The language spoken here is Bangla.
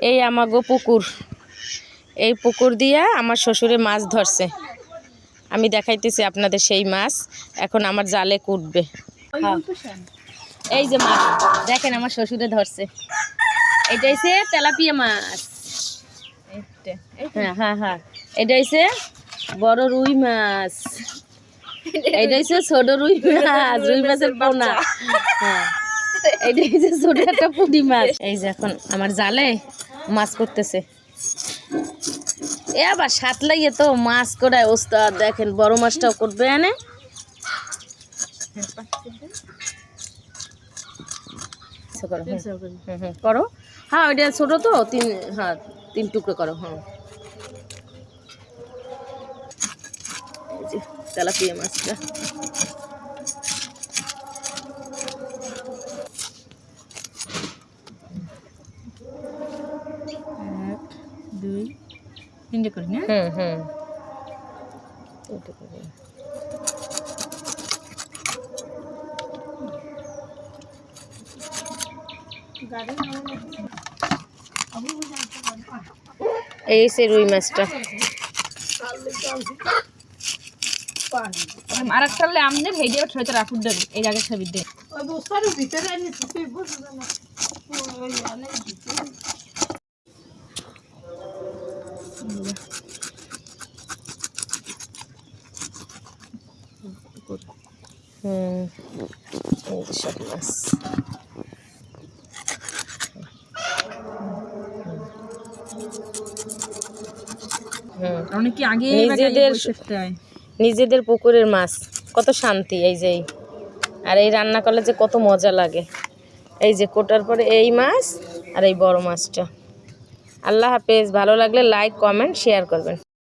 এই আমাগো পুকুর, এই পুকুর দিয়া আমার শ্বশুরে মাছ ধরছে। আমি দেখাইতেছি আপনাদের সেই মাছ এখন আমার জালে কুটবে। এই যে মাছ দেখেন আমার শ্বশুরে ধরছে, এটা হচ্ছে তেলাপিয়া মাছ। হ্যাঁ হ্যাঁ হ্যাঁ, এটা হচ্ছে বড় রুই মাছ, এইটা হচ্ছে ছোট রুই মাছ, রুই মাছের পোনা। হ্যাঁ, এইটা হচ্ছে ছোট একটা পুঁটি মাছ। এই যে এখন আমার জালে মাছ করতেছে। এ আবার সাতলাইয়ে তো মাছ করায় ওস্তাদ, দেখেন বড় মাছটাও করবে এনে। করো, হ্যাঁ ওইটা ছোট তো, তিন টুকরো করো। হ্যাঁ, তেলাপিয়া মাছটা দুই তিনটে করি না। এই সে রুই মাছটা আর একটা আমনে ভেজে ছোট রাখুন দেবে এই জায়গায় ছবি দে ওই বস্তার ভিতরে আনি তুই বুঝছ না ওই আনে ভিতরে। এই সব মাছ অনেকে আগে নিজেদের পুকুরের মাছ কত শান্তি। এই যে আর এই রান্না করলে যে কত মজা লাগে। এই যে কোটার পরে এই মাছ আর এই বড় মাছটা। আল্লাহ হাফেজ, ভালো লাগলে লাইক কমেন্ট শেয়ার করবেন।